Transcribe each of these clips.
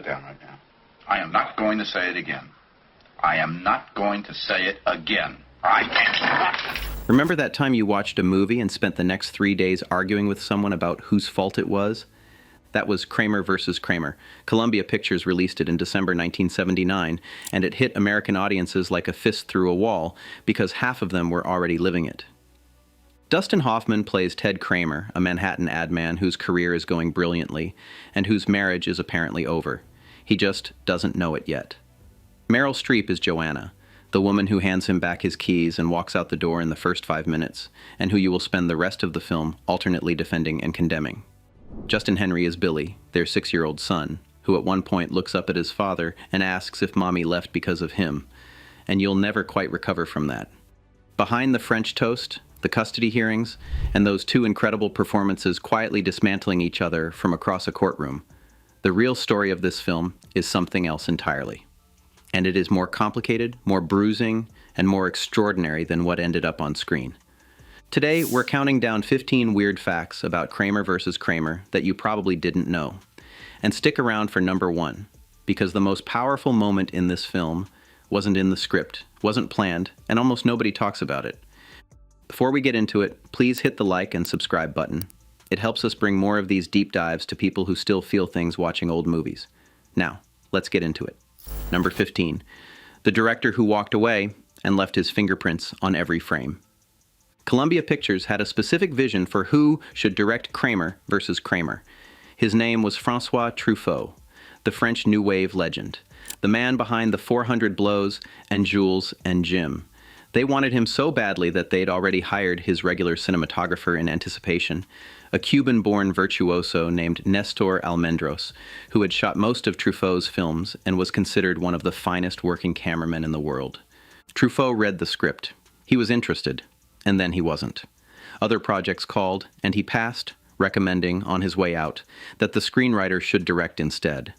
sit down right now. I am not going to say it again. I am not going to say it again. I am not. Remember that time you watched a movie and spent the next 3 days arguing with someone about whose fault it was? That was Kramer versus Kramer. Columbia Pictures released it in December 1979, and it hit American audiences like a fist through a wall because half of them were already living it. Dustin Hoffman plays Ted Kramer, a Manhattan ad man whose career is going brilliantly and whose marriage is apparently over. He just doesn't know it yet. Meryl Streep is Joanna, the woman who hands him back his keys and walks out the door in the first 5 minutes, and who you will spend the rest of the film alternately defending and condemning. Justin Henry is Billy, their 6-year-old son, who at one point looks up at his father and asks if mommy left because of him, and you'll never quite recover from that. Behind the French toast, the custody hearings, and those two incredible performances quietly dismantling each other from across a courtroom, the real story of this film is something else entirely. And it is more complicated, more bruising, and more extraordinary than what ended up on screen. Today, we're counting down 15 weird facts about Kramer versus Kramer that you probably didn't know. And stick around for number 1, because the most powerful moment in this film wasn't in the script, wasn't planned, and almost nobody talks about it. Before we get into it, please hit the like and subscribe button. It helps us bring more of these deep dives to people who still feel things watching old movies. Now, let's get into it. Number 15, the director who walked away and left his fingerprints on every frame. Columbia Pictures had a specific vision for who should direct Kramer versus Kramer. His name was François Truffaut, the French New Wave legend, the man behind the 400 Blows and Jules and Jim. They wanted him so badly that they'd already hired his regular cinematographer in anticipation, a Cuban-born virtuoso named Nestor Almendros, who had shot most of Truffaut's films and was considered one of the finest working cameramen in the world. Truffaut read the script. He was interested, and then he wasn't. Other projects called, and he passed, recommending, on his way out, that the screenwriter should direct instead.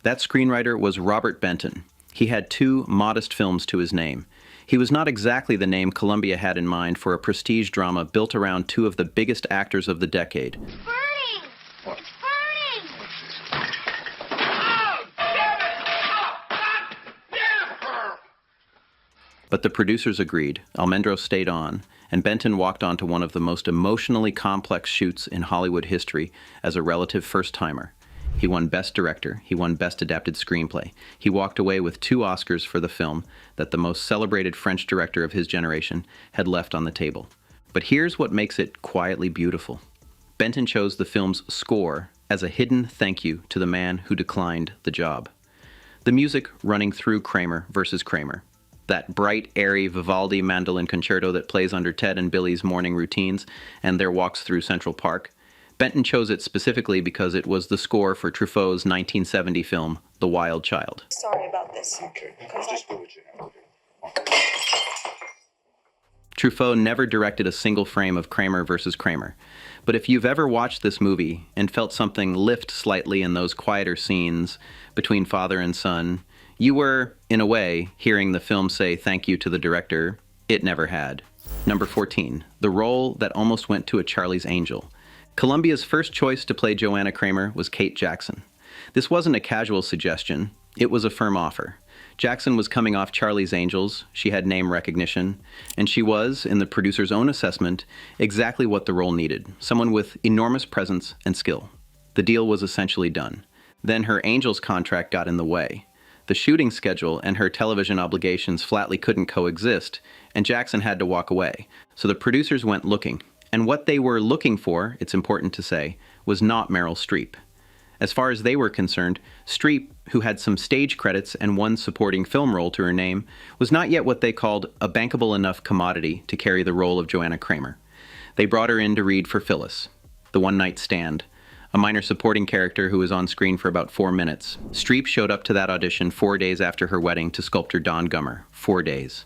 That screenwriter was Robert Benton. He had 2 modest films to his name. He was not exactly the name Columbia had in mind for a prestige drama built around 2 of the biggest actors of the decade. It's burning! What? It's burning! Oh, damn it! Oh, God damn her! But the producers agreed, Almendros stayed on, and Benton walked onto one of the most emotionally complex shoots in Hollywood history as a relative first-timer. He won Best Director, he won Best Adapted Screenplay. He walked away with 2 Oscars for the film that the most celebrated French director of his generation had left on the table. But here's what makes it quietly beautiful. Benton chose the film's score as a hidden thank you to the man who declined the job. The music running through Kramer versus Kramer, that bright, airy Vivaldi mandolin concerto that plays under Ted and Billy's morning routines and their walks through Central Park. Benton chose it specifically because it was the score for Truffaut's 1970 film, The Wild Child. Sorry about this. Okay, just do what you have to do. Truffaut never directed a single frame of Kramer versus Kramer. But if you've ever watched this movie and felt something lift slightly in those quieter scenes between father and son, you were, in a way, hearing the film say thank you to the director it never had. Number 14, the role that almost went to a Charlie's Angel. Columbia's first choice to play Joanna Kramer was Kate Jackson. This wasn't a casual suggestion, it was a firm offer. Jackson was coming off Charlie's Angels, she had name recognition, and she was, in the producer's own assessment, exactly what the role needed, someone with enormous presence and skill. The deal was essentially done. Then her Angels contract got in the way. The shooting schedule and her television obligations flatly couldn't coexist, and Jackson had to walk away, so the producers went looking. And what they were looking for, it's important to say, was not Meryl Streep. As far as they were concerned, Streep, who had some stage credits and one supporting film role to her name, was not yet what they called a bankable enough commodity to carry the role of Joanna Kramer. They brought her in to read for Phyllis, the one-night stand, a minor supporting character who was on screen for about 4 minutes. Streep showed up to that audition 4 days after her wedding to sculptor Don Gummer. 4 days.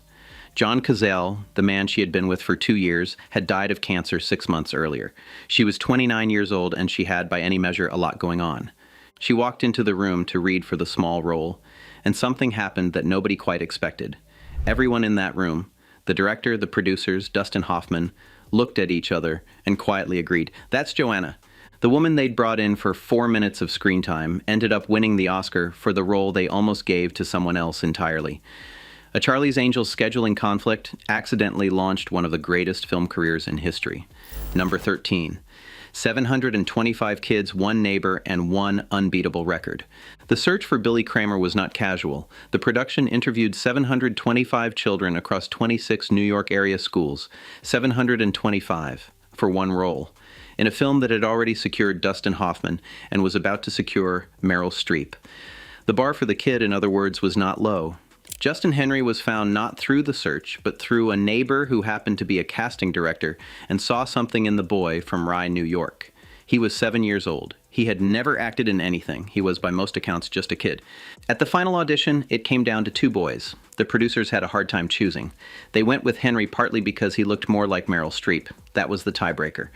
John Cazale, the man she had been with for 2 years, had died of cancer 6 months earlier. She was 29 years old and she had, by any measure, a lot going on. She walked into the room to read for the small role, and something happened that nobody quite expected. Everyone in that room, the director, the producers, Dustin Hoffman, looked at each other and quietly agreed, "That's Joanna." The woman they'd brought in for 4 minutes of screen time ended up winning the Oscar for the role they almost gave to someone else entirely. A Charlie's Angels scheduling conflict accidentally launched one of the greatest film careers in history. Number 13. 725 kids, one Neighbour, and one unbeatable record. The search for Billy Kramer was not casual. The production interviewed 725 children across 26 New York area schools, 725, for one role, in a film that had already secured Dustin Hoffman and was about to secure Meryl Streep. The bar for the kid, in other words, was not low. Justin Henry was found not through the search, but through a neighbor who happened to be a casting director and saw something in the boy from Rye, New York. He was 7 years old. He had never acted in anything. He was, by most accounts, just a kid. At the final audition, it came down to 2 boys. The producers had a hard time choosing. They went with Henry partly because he looked more like Meryl Streep. That was the tiebreaker.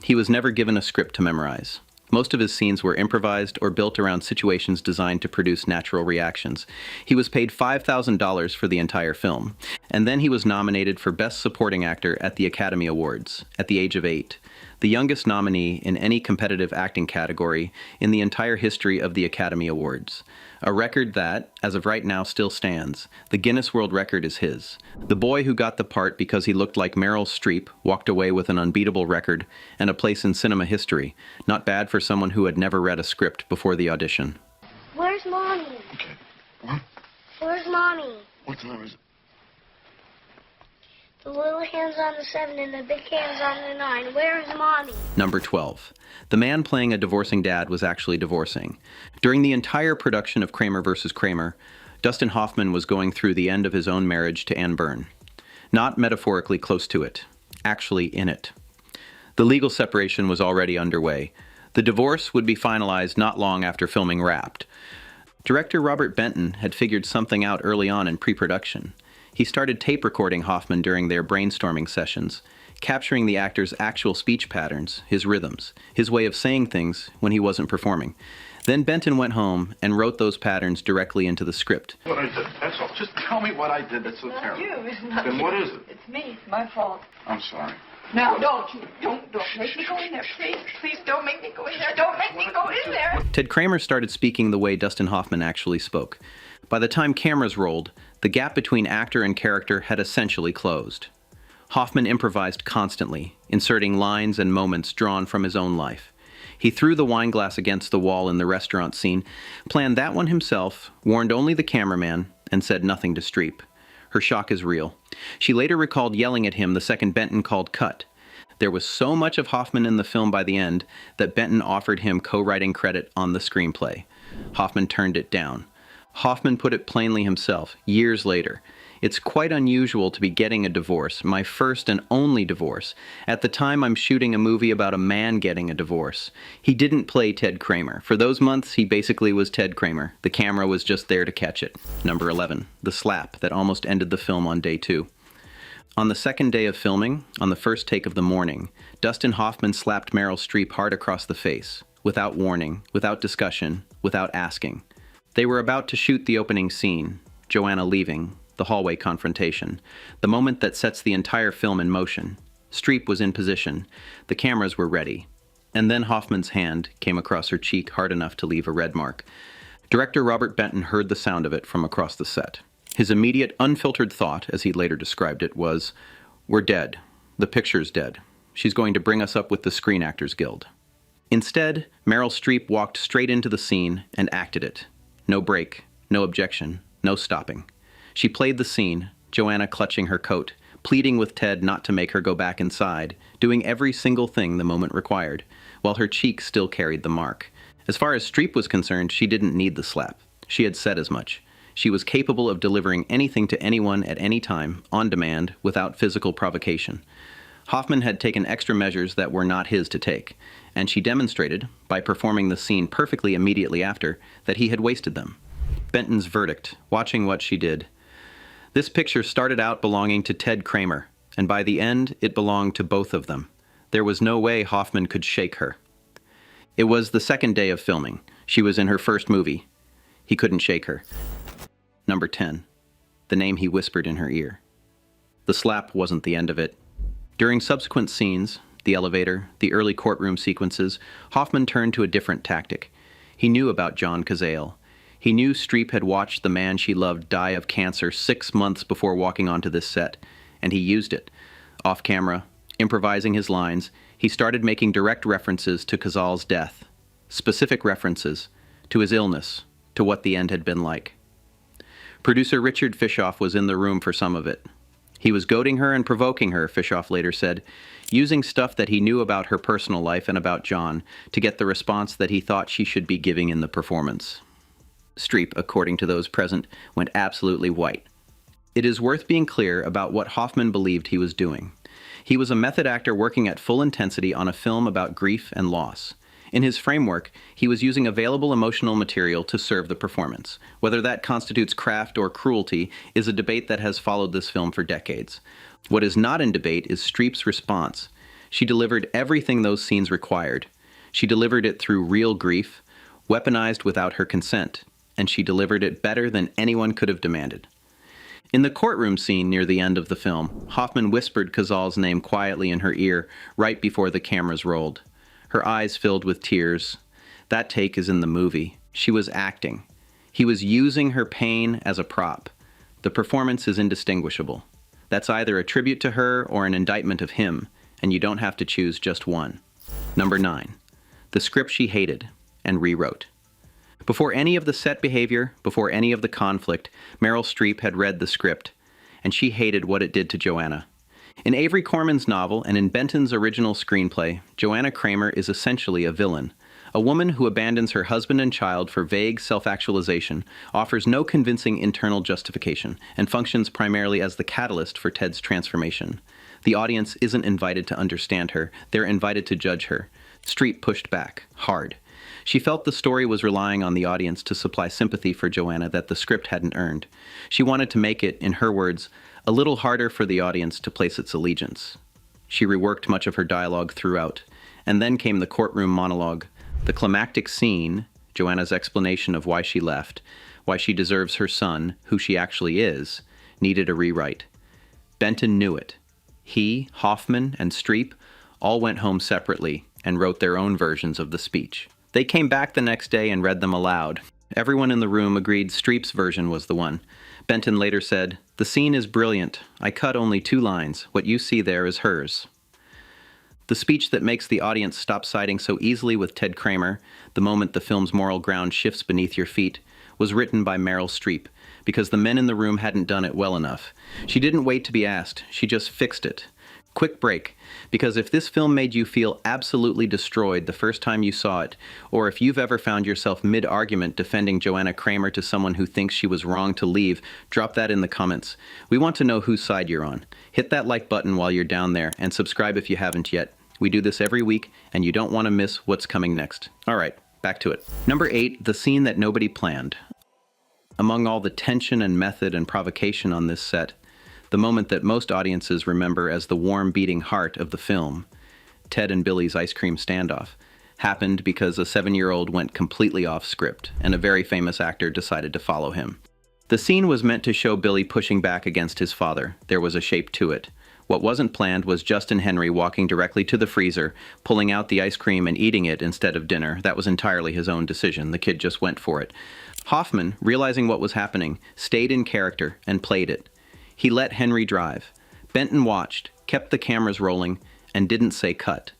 He was never given a script to memorize. Most of his scenes were improvised or built around situations designed to produce natural reactions. He was paid $5,000 for the entire film, and then he was nominated for Best Supporting Actor at the Academy Awards at the age of 8, the youngest nominee in any competitive acting category in the entire history of the Academy Awards. A record that, as of right now, still stands. The Guinness World Record is his. The boy who got the part because he looked like Meryl Streep walked away with an unbeatable record and a place in cinema history. Not bad for someone who had never read a script before the audition. Where's Mommy? Okay. What? Where's Mommy? What number is it? The little hand's on the 7 and the big hand's on the 9. Where's Mommy? Number 12. The man playing a divorcing dad was actually divorcing. During the entire production of Kramer vs. Kramer, Dustin Hoffman was going through the end of his own marriage to Ann Byrne. Not metaphorically close to it, actually in it. The legal separation was already underway. The divorce would be finalized not long after filming wrapped. Director Robert Benton had figured something out early on in pre-production. He started tape recording Hoffman during their brainstorming sessions, capturing the actor's actual speech patterns, his rhythms, his way of saying things when he wasn't performing. Then Benton went home and wrote those patterns directly into the script. What I did, that's all. Just tell me what I did that's so terrible. It's not Then you. what is it? It's me. It's my fault. I'm sorry. No, don't make me go in there. Please don't make me go in there. Don't make me go in there. Ted Kramer started speaking the way Dustin Hoffman actually spoke. By the time cameras rolled, the gap between actor and character had essentially closed. Hoffman improvised constantly, inserting lines and moments drawn from his own life. He threw the wine glass against the wall in the restaurant scene, planned that one himself, warned only the cameraman, and said nothing to Streep. Her shock is real. She later recalled yelling at him the second Benton called cut. There was so much of Hoffman in the film by the end that Benton offered him co-writing credit on the screenplay. Hoffman turned it down. Hoffman put it plainly himself, years later. It's quite unusual to be getting a divorce, my first and only divorce. At the time, I'm shooting a movie about a man getting a divorce. He didn't play Ted Kramer. For those months, he basically was Ted Kramer. The camera was just there to catch it. Number 11, the slap that almost ended the film on day 2. On the second day of filming, on the first take of The Morning, Dustin Hoffman slapped Meryl Streep hard across the face, without warning, without discussion, without asking. They were about to shoot the opening scene, Joanna leaving, the hallway confrontation, the moment that sets the entire film in motion. Streep was in position. The cameras were ready. And then Hoffman's hand came across her cheek hard enough to leave a red mark. Director Robert Benton heard the sound of it from across the set. His immediate, unfiltered thought, as he later described it, was, "We're dead. The picture's dead. She's going to bring us up with the Screen Actors Guild." Instead, Meryl Streep walked straight into the scene and acted it. No break, no objection, no stopping. She played the scene, Joanna clutching her coat, pleading with Ted not to make her go back inside, doing every single thing the moment required, while her cheek still carried the mark. As far as Streep was concerned, she didn't need the slap. She had said as much. She was capable of delivering anything to anyone at any time, on demand, without physical provocation. Hoffman had taken extra measures that were not his to take, and she demonstrated, by performing the scene perfectly immediately after, that he had wasted them. Benton's verdict, watching what she did. This picture started out belonging to Ted Kramer, and by the end, it belonged to both of them. There was no way Hoffman could shake her. It was the second day of filming. She was in her first movie. He couldn't shake her. Number 10, the name he whispered in her ear. The slap wasn't the end of it. During subsequent scenes, the elevator, the early courtroom sequences, Hoffman turned to a different tactic. He knew about John Cazale. He knew Streep had watched the man she loved die of cancer 6 months before walking onto this set, and he used it. Off camera, improvising his lines, he started making direct references to Cazale's death, specific references to his illness, to what the end had been like. Producer Richard Fishoff was in the room for some of it. He was goading her and provoking her, Fishoff later said, using stuff that he knew about her personal life and about John to get the response that he thought she should be giving in the performance. Streep, according to those present, went absolutely white. It is worth being clear about what Hoffman believed he was doing. He was a method actor working at full intensity on a film about grief and loss. In his framework, he was using available emotional material to serve the performance. Whether that constitutes craft or cruelty is a debate that has followed this film for decades. What is not in debate is Streep's response. She delivered everything those scenes required. She delivered it through real grief, weaponized without her consent, and she delivered it better than anyone could have demanded. In the courtroom scene near the end of the film, Hoffman whispered Cazale's name quietly in her ear right before the cameras rolled. Her eyes filled with tears. That take is in the movie. She was acting. He was using her pain as a prop. The performance is indistinguishable. That's either a tribute to her or an indictment of him, and you don't have to choose just one. Number 9. The script she hated and rewrote. Before any of the set behavior, before any of the conflict, Meryl Streep had read the script, and she hated what it did to Joanna. In Avery Corman's novel and in Benton's original screenplay, Joanna Kramer is essentially a villain. A woman who abandons her husband and child for vague self-actualization, offers no convincing internal justification, and functions primarily as the catalyst for Ted's transformation. The audience isn't invited to understand her, they're invited to judge her. Streep pushed back, hard. She felt the story was relying on the audience to supply sympathy for Joanna that the script hadn't earned. She wanted to make it, in her words, a little harder for the audience to place its allegiance. She reworked much of her dialogue throughout, and then came the courtroom monologue. The climactic scene, Joanna's explanation of why she left, why she deserves her son, who she actually is, needed a rewrite. Benton knew it. He, Hoffman, and Streep all went home separately and wrote their own versions of the speech. They came back the next day and read them aloud. Everyone in the room agreed Streep's version was the one. Benton later said, "The scene is brilliant. I cut only 2 lines. What you see there is hers." The speech that makes the audience stop siding so easily with Ted Kramer, the moment the film's moral ground shifts beneath your feet, was written by Meryl Streep, because the men in the room hadn't done it well enough. She didn't wait to be asked. She just fixed it. Quick break, because if this film made you feel absolutely destroyed the first time you saw it, or if you've ever found yourself mid-argument defending Joanna Kramer to someone who thinks she was wrong to leave, drop that in the comments. We want to know whose side you're on. Hit that like button while you're down there, and subscribe if you haven't yet. We do this every week, and you don't want to miss what's coming next. All right, back to it. Number 8, the scene that nobody planned. Among all the tension and method and provocation on this set, the moment that most audiences remember as the warm beating heart of the film, Ted and Billy's ice cream standoff, happened because a 7-year-old went completely off script, and a very famous actor decided to follow him. The scene was meant to show Billy pushing back against his father. There was a shape to it. What wasn't planned was Justin Henry walking directly to the freezer, pulling out the ice cream and eating it instead of dinner. That was entirely his own decision. The kid just went for it. Hoffman, realizing what was happening, stayed in character and played it. He let Henry drive. Benton watched, kept the cameras rolling, and didn't say cut.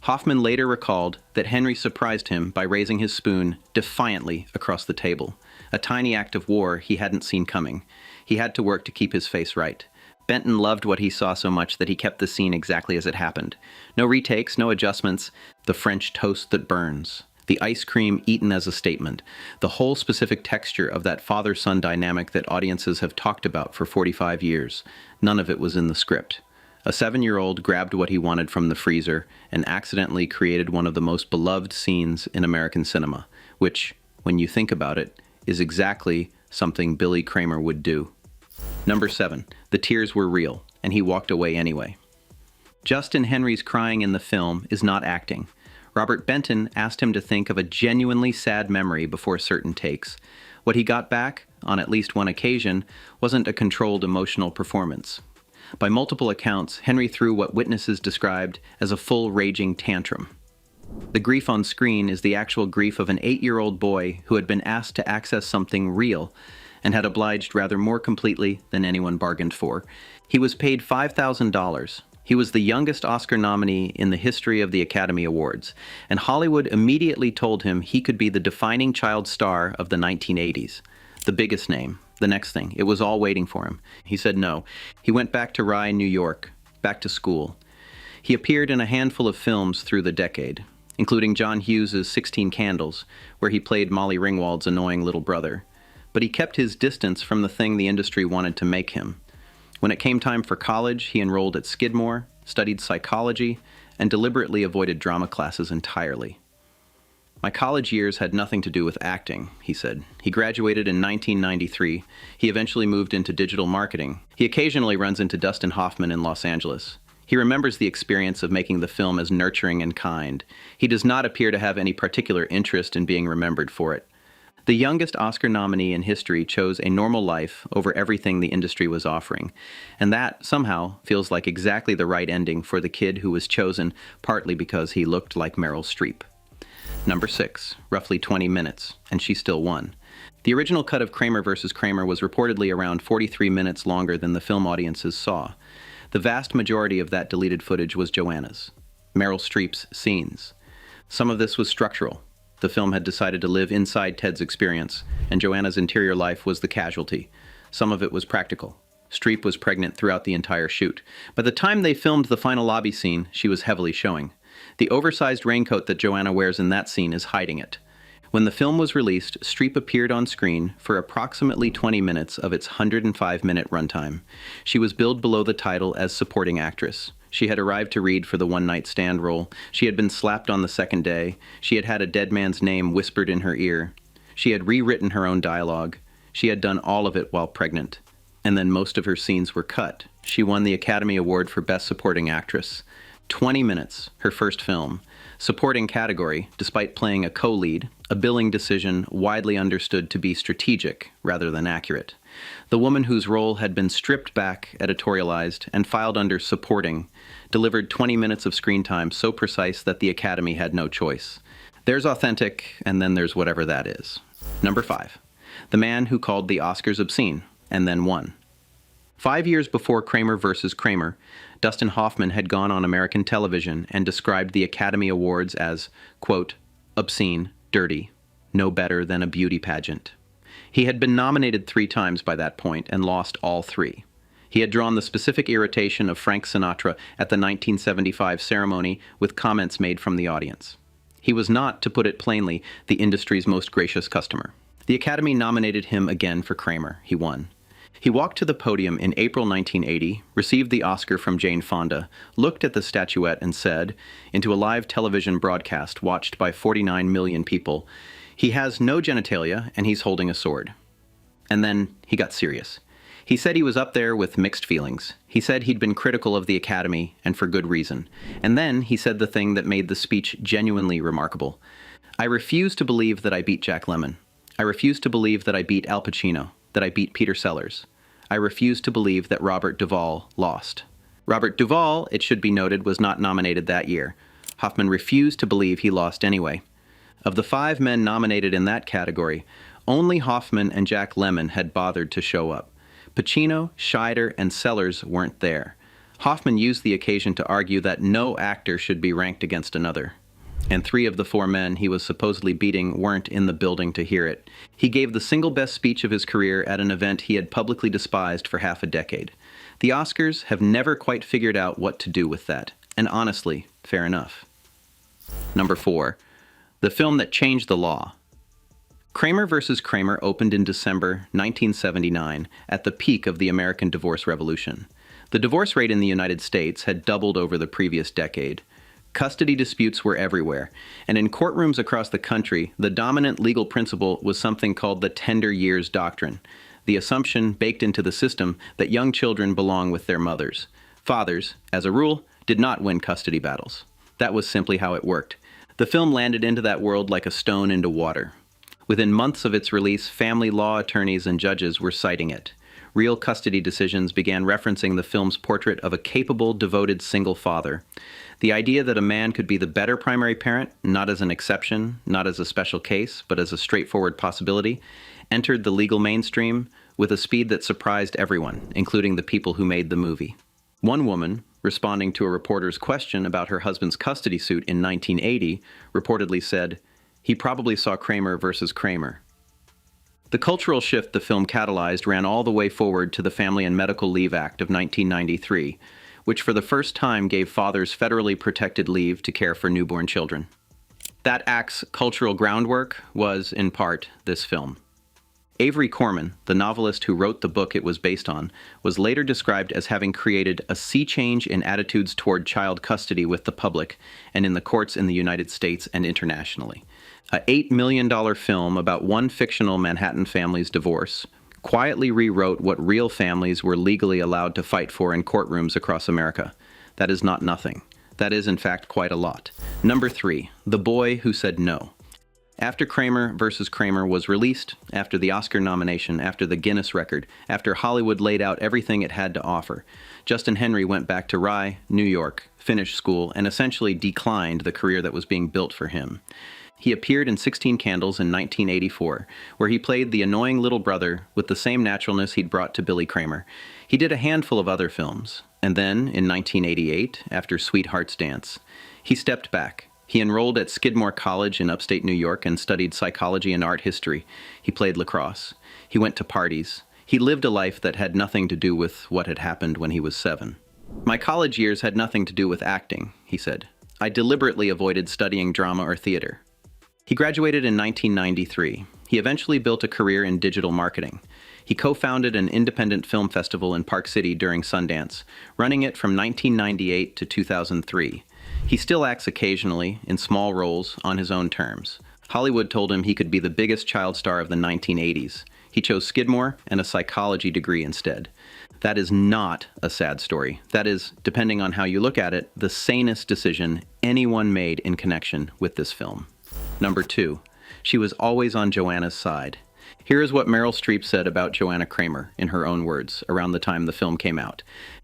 Hoffman later recalled that Henry surprised him by raising his spoon defiantly across the table, a tiny act of war he hadn't seen coming. He had to work to keep his face right. Benton loved what he saw so much that he kept the scene exactly as it happened. No retakes, no adjustments. The French toast that burns. The ice cream eaten as a statement. The whole specific texture of that father-son dynamic that audiences have talked about for 45 years. None of it was in the script. A 7-year-old grabbed what he wanted from the freezer and accidentally created one of the most beloved scenes in American cinema, which, when you think about it, is exactly something Billy Kramer would do. Number 7. The tears were real, and he walked away anyway. Justin Henry's crying in the film is not acting. Robert Benton asked him to think of a genuinely sad memory before certain takes. What he got back, on at least one occasion, wasn't a controlled emotional performance. By multiple accounts, Henry threw what witnesses described as a full raging tantrum. The grief on screen is the actual grief of an 8-year-old boy who had been asked to access something real and had obliged rather more completely than anyone bargained for. He was paid $5,000. He was the youngest Oscar nominee in the history of the Academy Awards, and Hollywood immediately told him he could be the defining child star of the 1980s. The biggest name, the next thing. It was all waiting for him. He said no. He went back to Rye, New York, back to school. He appeared in a handful of films through the decade, including John Hughes's 16 Candles, where he played Molly Ringwald's annoying little brother. But he kept his distance from the thing the industry wanted to make him. When it came time for college, he enrolled at Skidmore, studied psychology, and deliberately avoided drama classes entirely. My college years had nothing to do with acting, he said. He graduated in 1993. He eventually moved into digital marketing. He occasionally runs into Dustin Hoffman in Los Angeles. He remembers the experience of making the film as nurturing and kind. He does not appear to have any particular interest in being remembered for it. The youngest Oscar nominee in history chose a normal life over everything the industry was offering, and that, somehow, feels like exactly the right ending for the kid who was chosen partly because he looked like Meryl Streep. Number 6, roughly 20 minutes, and she still won. The original cut of Kramer vs. Kramer was reportedly around 43 minutes longer than the film audiences saw. The vast majority of that deleted footage was Joanna's, Meryl Streep's scenes. Some of this was structural. The film had decided to live inside Ted's experience, and Joanna's interior life was the casualty. Some of it was practical. Streep was pregnant throughout the entire shoot. By the time they filmed the final lobby scene, she was heavily showing. The oversized raincoat that Joanna wears in that scene is hiding it. When the film was released, Streep appeared on screen for approximately 20 minutes of its 105-minute runtime. She was billed below the title as supporting actress. She had arrived to read for the one-night stand role. She had been slapped on the second day. She had had a dead man's name whispered in her ear. She had rewritten her own dialogue. She had done all of it while pregnant. And then most of her scenes were cut. She won the Academy Award for Best Supporting Actress. 20 minutes, her first film. Supporting category, despite playing a co-lead, a billing decision widely understood to be strategic rather than accurate. The woman whose role had been stripped back, editorialized, and filed under supporting, delivered 20 minutes of screen time so precise that the Academy had no choice. There's authentic, and then there's whatever that is. Number 5. The man who called the Oscars obscene, and then won. 5 years before Kramer vs. Kramer, Dustin Hoffman had gone on American television and described the Academy Awards as, quote, obscene, dirty, no better than a beauty pageant. He had been nominated 3 times by that point and lost all 3. He had drawn the specific irritation of Frank Sinatra at the 1975 ceremony with comments made from the audience. He was not, to put it plainly, the industry's most gracious customer. The Academy nominated him again for Kramer. He won. He walked to the podium in April 1980, received the Oscar from Jane Fonda, looked at the statuette and said, into a live television broadcast watched by 49 million people, "He has no genitalia and he's holding a sword." And then he got serious. He said he was up there with mixed feelings. He said he'd been critical of the Academy, and for good reason. And then he said the thing that made the speech genuinely remarkable. "I refuse to believe that I beat Jack Lemmon. I refuse to believe that I beat Al Pacino, that I beat Peter Sellers. I refuse to believe that Robert Duvall lost." Robert Duvall, it should be noted, was not nominated that year. Hoffman refused to believe he lost anyway. Of the 5 men nominated in that category, only Hoffman and Jack Lemmon had bothered to show up. Pacino, Scheider, and Sellers weren't there. Hoffman used the occasion to argue that no actor should be ranked against another. And 3 of the 4 men he was supposedly beating weren't in the building to hear it. He gave the single best speech of his career at an event he had publicly despised for half a decade. The Oscars have never quite figured out what to do with that. And honestly, fair enough. Number 4. The film that changed the law. Kramer vs. Kramer opened in December 1979 at the peak of the American divorce revolution. The divorce rate in the United States had doubled over the previous decade. Custody disputes were everywhere, and in courtrooms across the country, the dominant legal principle was something called the tender years doctrine, the assumption baked into the system that young children belong with their mothers. Fathers, as a rule, did not win custody battles. That was simply how it worked. The film landed into that world like a stone into water. Within months of its release, family law attorneys and judges were citing it. real custody decisions began referencing the film's portrait of a capable, devoted single father. The idea that a man could be the better primary parent, not as an exception, not as a special case, but as a straightforward possibility, entered the legal mainstream with a speed that surprised everyone, including the people who made the movie. One woman, responding to a reporter's question about her husband's custody suit in 1980, reportedly said, "He probably saw Kramer versus Kramer." The cultural shift the film catalyzed ran all the way forward to the Family and Medical Leave Act of 1993, which for the first time gave fathers federally protected leave to care for newborn children. That act's cultural groundwork was, in part, this film. Avery Corman, the novelist who wrote the book it was based on, was later described as having created a sea change in attitudes toward child custody with the public and in the courts in the United States and internationally. An $8 million film about one fictional Manhattan family's divorce quietly rewrote what real families were legally allowed to fight for in courtrooms across America. That is not nothing. That is, in fact, quite a lot. Number 3, The Boy Who Said No. After Kramer versus Kramer was released, after the Oscar nomination, after the Guinness record, after Hollywood laid out everything it had to offer, Justin Henry went back to Rye, New York, finished school, and essentially declined the career that was being built for him. He appeared in 16 Candles in 1984, where he played the annoying little brother with the same naturalness he'd brought to Billy Kramer. He did a handful of other films, and then, in 1988, after Sweetheart's Dance, he stepped back. He enrolled at Skidmore College in upstate New York and studied psychology and art history. He played lacrosse. He went to parties. He lived a life that had nothing to do with what had happened when he was 7. "My college years had nothing to do with acting," he said. "I deliberately avoided studying drama or theater." He graduated in 1993. He eventually built a career in digital marketing. He co-founded an independent film festival in Park City during Sundance, running it from 1998 to 2003. He still acts occasionally, in small roles, on his own terms. Hollywood told him he could be the biggest child star of the 1980s. He chose Skidmore and a psychology degree instead. That is not a sad story. That is, depending on how you look at it, the sanest decision anyone made in connection with this film. Number 2, she was always on Joanna's side. Here is what Meryl Streep said about Joanna Kramer, in her own words, around the time the film came out.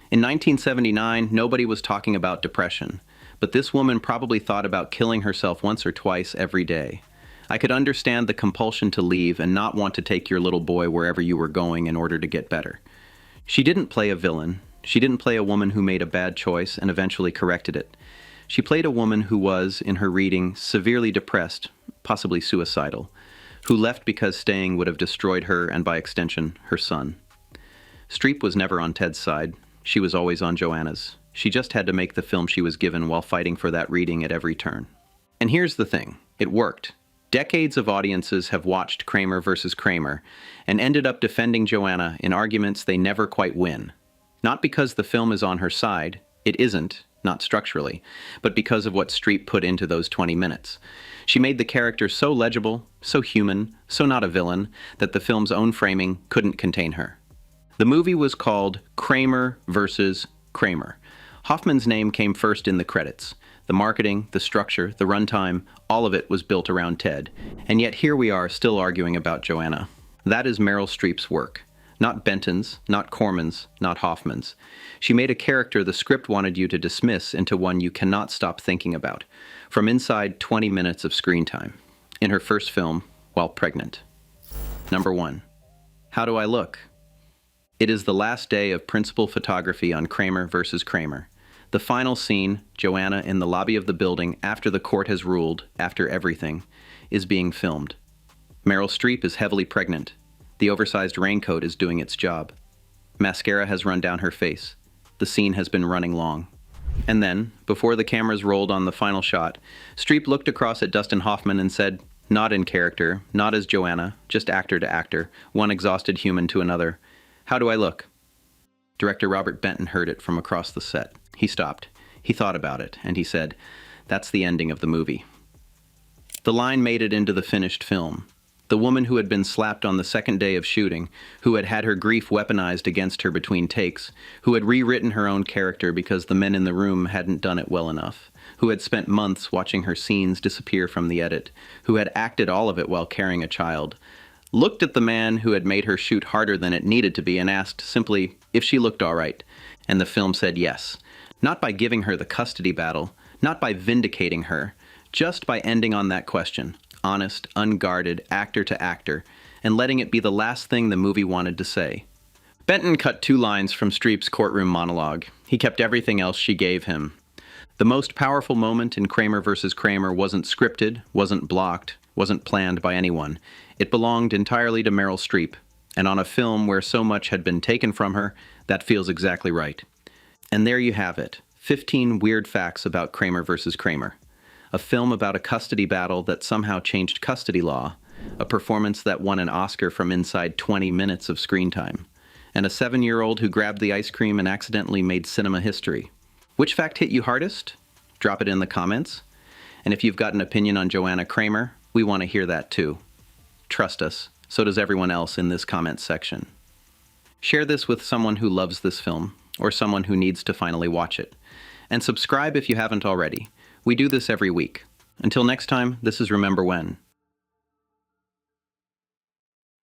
"In 1979, nobody was talking about depression. But this woman probably thought about killing herself once or twice every day. I could understand the compulsion to leave and not want to take your little boy wherever you were going in order to get better. She didn't play a villain. She didn't play a woman who made a bad choice and eventually corrected it. She played a woman who was, in her reading, severely depressed, possibly suicidal, who left because staying would have destroyed her and, by extension, her son." Streep was never on Ted's side. She was always on Joanna's. She just had to make the film she was given while fighting for that reading at every turn. And here's the thing. It worked. Decades of audiences have watched Kramer versus Kramer and ended up defending Joanna in arguments they never quite win. Not because the film is on her side. It isn't, not structurally, but because of what Streep put into those 20 minutes. She made the character so legible, so human, so not a villain, that the film's own framing couldn't contain her. The movie was called Kramer versus Kramer. Hoffman's name came first in the credits. The marketing, the structure, the runtime, all of it was built around Ted. And yet here we are still arguing about Joanna. That is Meryl Streep's work. Not Benton's, not Corman's, not Hoffman's. She made a character the script wanted you to dismiss into one you cannot stop thinking about, from inside 20 minutes of screen time, in her first film, while pregnant. Number 1. How do I look? It is the last day of principal photography on Kramer versus Kramer. The final scene, Joanna in the lobby of the building after the court has ruled, after everything, is being filmed. Meryl Streep is heavily pregnant. The oversized raincoat is doing its job. Mascara has run down her face. The scene has been running long. And then, before the cameras rolled on the final shot, Streep looked across at Dustin Hoffman and said, not in character, not as Joanna, just actor to actor, one exhausted human to another, "How do I look?" Director Robert Benton heard it from across the set. He stopped. He thought about it, and he said, "That's the ending of the movie." The line made it into the finished film. The woman who had been slapped on the second day of shooting, who had had her grief weaponized against her between takes, who had rewritten her own character because the men in the room hadn't done it well enough, who had spent months watching her scenes disappear from the edit, who had acted all of it while carrying a child, looked at the man who had made her shoot harder than it needed to be and asked simply if she looked all right, and the film said yes. Not by giving her the custody battle, not by vindicating her, just by ending on that question, honest, unguarded, actor to actor, and letting it be the last thing the movie wanted to say. Benton cut 2 lines from Streep's courtroom monologue. He kept everything else she gave him. The most powerful moment in Kramer versus Kramer wasn't scripted, wasn't blocked, wasn't planned by anyone. It belonged entirely to Meryl Streep, and on a film where so much had been taken from her, that feels exactly right. And there you have it, 15 weird facts about Kramer versus Kramer. A film about a custody battle that somehow changed custody law, a performance that won an Oscar from inside 20 minutes of screen time, and a 7-year-old who grabbed the ice cream and accidentally made cinema history. Which fact hit you hardest? Drop it in the comments. And if you've got an opinion on Joanna Kramer, we want to hear that too. Trust us, so does everyone else in this comment section. Share this with someone who loves this film, or someone who needs to finally watch it. And subscribe if you haven't already. We do this every week. Until next time, this is Remember When.